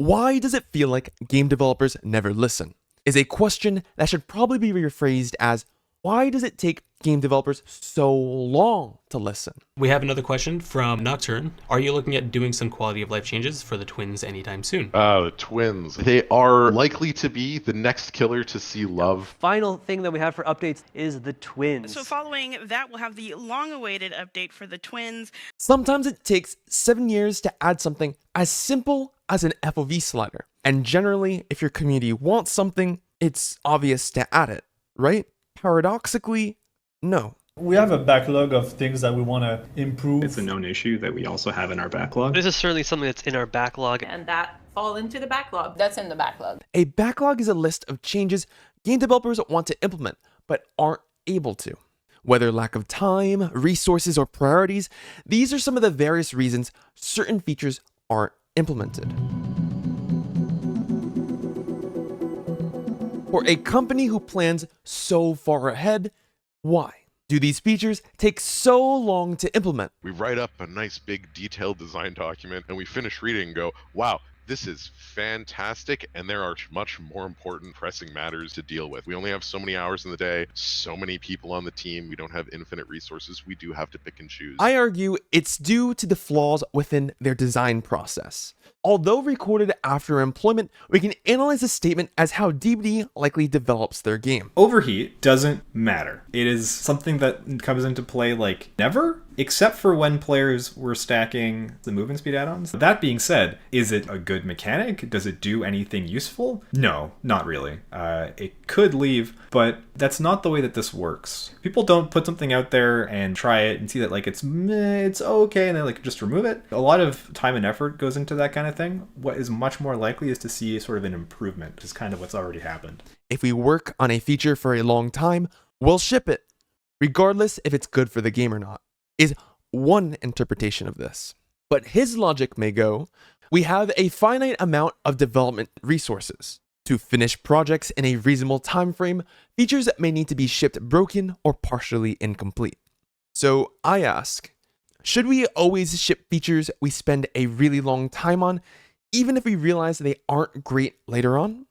Why does it feel like game developers never listen? Is a question that should probably be rephrased as, why does it take game developers so long to listen? We have another question from Nocturne. Are you looking at doing some quality of life changes for the twins anytime soon? The twins. They are likely to be the next killer to see love. Final thing that we have for updates is the twins. So following that, we'll have the long-awaited update for the twins. Sometimes it takes 7 years to add something as simple as an FOV slider. And generally, if your community wants something, it's obvious to add it, right? Paradoxically, no. We have a backlog of things that we want to improve. It's a known issue that we also have in our backlog. This is certainly something that's in our backlog. And that fall into the backlog. That's in the backlog. A backlog is a list of changes game developers want to implement, but aren't able to. Whether lack of time, resources, or priorities, these are some of the various reasons certain features aren't implemented. For a company who plans so far ahead, why do these features take so long to implement? We write up a nice big detailed design document and we finish reading and go, wow, this is fantastic, and there are much more important pressing matters to deal with. We only have so many hours in the day, so many people on the team, we don't have infinite resources, we do have to pick and choose. I argue it's due to the flaws within their design process. Although recorded after employment, we can analyze the statement as how DBD likely develops their game. Overheat doesn't matter. It is something that comes into play like never, except for when players were stacking the movement speed add-ons. That being said, is it a good mechanic? Does it do anything useful? No, not really. It could leave, but that's not the way that this works. People don't put something out there and try it and see that like it's okay and then like just remove it. A lot of time and effort goes into that kind of thing. What is much more likely is to see sort of an improvement, which is kind of what's already happened. If we work on a feature for a long time, we'll ship it, regardless if it's good for the game or not, is one interpretation of this. But his logic may go, we have a finite amount of development resources. To finish projects in a reasonable time frame, features may need to be shipped broken or partially incomplete. So I ask, should we always ship features we spend a really long time on, even if we realize they aren't great later on?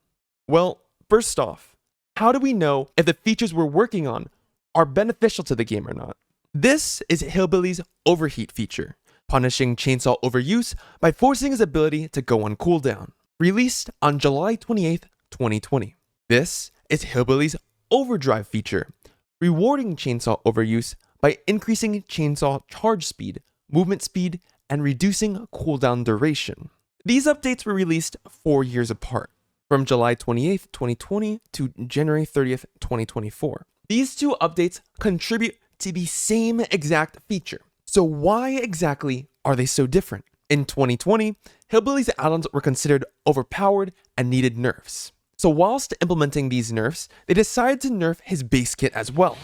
Well, first off, how do we know if the features we're working on are beneficial to the game or not? This is Hillbilly's overheat feature, punishing chainsaw overuse by forcing his ability to go on cooldown. Released on July 28th, 2020. This is Hillbilly's overdrive feature, rewarding chainsaw overuse by increasing chainsaw charge speed, movement speed, and reducing cooldown duration. These updates were released 4 years apart, from July 28th, 2020 to January 30th, 2024. These two updates contribute to the same exact feature. So why exactly are they so different? In 2020, Hillbilly's add-ons were considered overpowered and needed nerfs. So whilst implementing these nerfs, they decided to nerf his base kit as well.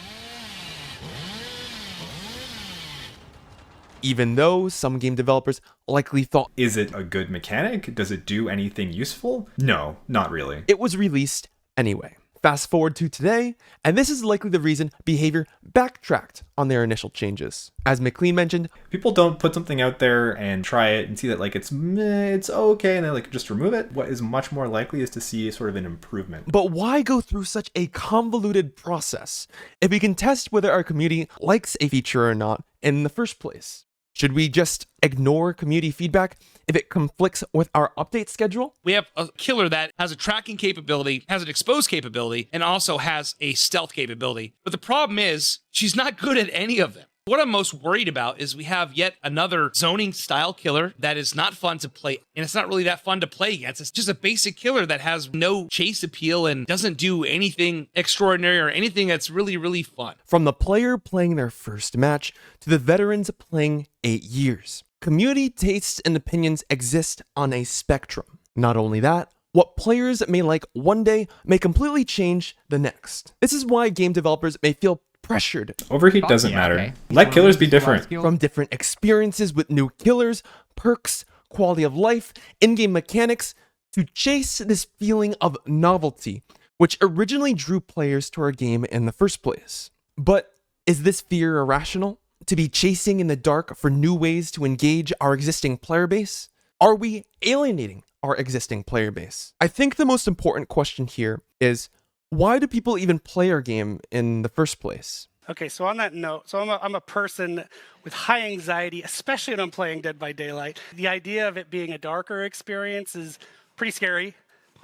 Even though some game developers likely thought, is it a good mechanic? Does it do anything useful? No, not really. It was released anyway. Fast forward to today, and this is likely the reason behavior backtracked on their initial changes. As McLean mentioned, people don't put something out there and try it and see that like it's okay and then like just remove it. What is much more likely is to see sort of an improvement. But why go through such a convoluted process if we can test whether our community likes a feature or not in the first place? Should we just ignore community feedback if it conflicts with our update schedule? We have a killer that has a tracking capability, has an expose capability, and also has a stealth capability. But the problem is, she's not good at any of them. What I'm most worried about is we have yet another zoning style killer that is not fun to play, and it's not really that fun to play against. It's just a basic killer that has no chase appeal and doesn't do anything extraordinary or anything that's really, really fun. From the player playing their first match to the veterans playing 8 years, community tastes and opinions exist on a spectrum. Not only that, what players may like one day may completely change the next. This is why game developers may feel pressured. Overheat doesn't matter. Let killers be different. From different experiences with new killers, perks, quality of life, in-game mechanics, to chase this feeling of novelty, which originally drew players to our game in the first place. But is this fear irrational? To be chasing in the dark for new ways to engage our existing player base? Are we alienating our existing player base. I think the most important question here is, why do people even play our game in the first place? Okay, so on that note, I'm a person with high anxiety, especially when I'm playing Dead by Daylight. The idea of it being a darker experience is pretty scary.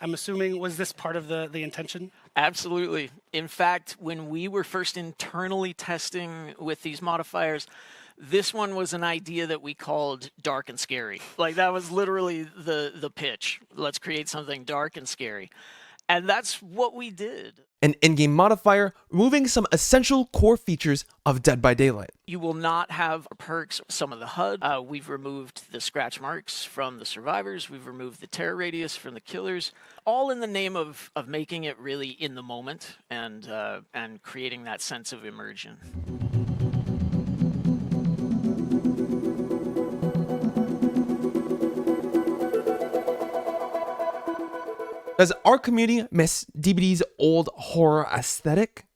I'm assuming, was this part of the intention? Absolutely. In fact, when we were first internally testing with these modifiers, this one was an idea that we called dark and scary. Like, that was literally the pitch. Let's create something dark and scary. And that's what we did. An in-game modifier removing some essential core features of Dead by Daylight. You will not have perks, some of the HUD. We've removed the scratch marks from the survivors. We've removed the terror radius from the killers, all in the name of making it really in the moment and creating that sense of immersion. Does our community miss DBD's old horror aesthetic?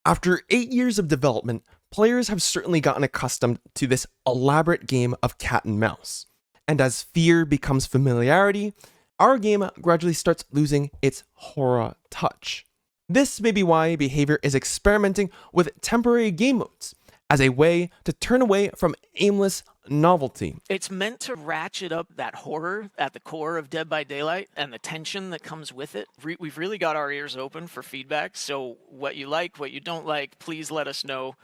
After 8 years of development, players have certainly gotten accustomed to this elaborate game of cat and mouse. And as fear becomes familiarity, our game gradually starts losing its horror touch. This may be why Behavior is experimenting with temporary game modes as a way to turn away from aimless novelty. It's meant to ratchet up that horror at the core of Dead by Daylight and the tension that comes with it. We've really got our ears open for feedback, so what you like, what you don't like, please let us know,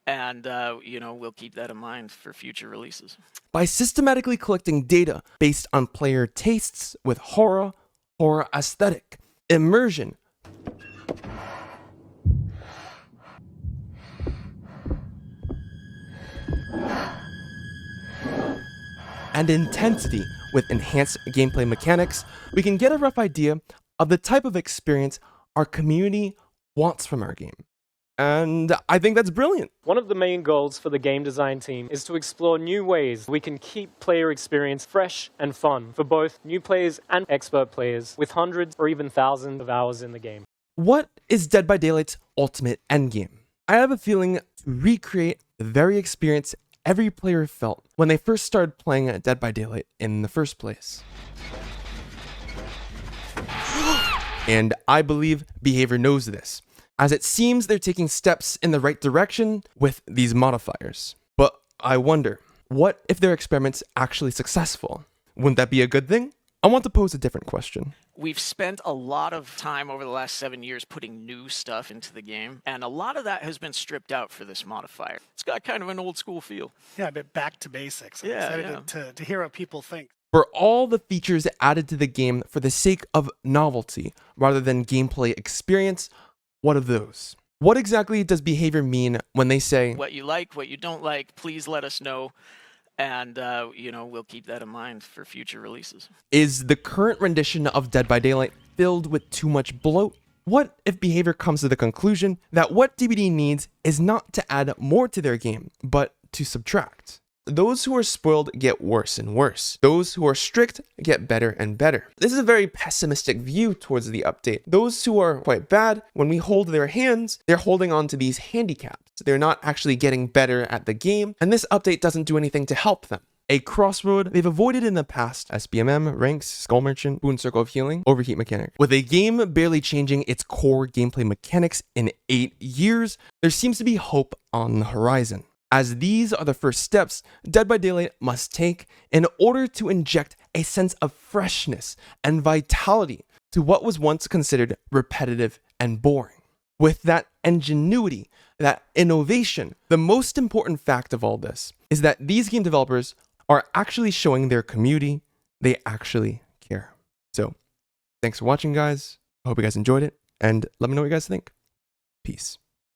and we'll keep that in mind for future releases. By systematically collecting data based on player tastes with horror aesthetic, immersion, and intensity with enhanced gameplay mechanics, we can get a rough idea of the type of experience our community wants from our game. And I think that's brilliant. One of the main goals for the game design team is to explore new ways we can keep player experience fresh and fun for both new players and expert players with hundreds or even thousands of hours in the game. What is Dead by Daylight's ultimate endgame? I have a feeling to recreate the very experience every player felt when they first started playing Dead by Daylight in the first place. And I believe Behavior knows this, as it seems they're taking steps in the right direction with these modifiers. But I wonder, what if their experiment's actually successful? Wouldn't that be a good thing? I want to pose a different question. We've spent a lot of time over the last 7 years putting new stuff into the game, and a lot of that has been stripped out for this modifier. It's got kind of an old school feel. Yeah, a bit back to basics. I'm excited to hear what people think. For all the features added to the game for the sake of novelty rather than gameplay experience, what of those? What exactly does Behavior mean when they say, what you like, what you don't like, please let us know. And, we'll keep that in mind for future releases. Is the current rendition of Dead by Daylight filled with too much bloat? What if Behavior comes to the conclusion that what DBD needs is not to add more to their game, but to subtract? Those who are spoiled get worse and worse. Those who are strict get better and better. This is a very pessimistic view towards the update. Those who are quite bad, when we hold their hands, they're holding on to these handicaps. They're not actually getting better at the game, and this update doesn't do anything to help them. A crossroad they've avoided in the past: SBMM, Ranks, Skull Merchant, Boon Circle of Healing, Overheat Mechanic. With a game barely changing its core gameplay mechanics in 8 years, there seems to be hope on the horizon. As these are the first steps Dead by Daylight must take in order to inject a sense of freshness and vitality to what was once considered repetitive and boring. With that ingenuity, that innovation, the most important fact of all this is that these game developers are actually showing their community they actually care. So, thanks for watching, guys. I hope you guys enjoyed it, and let me know what you guys think. Peace.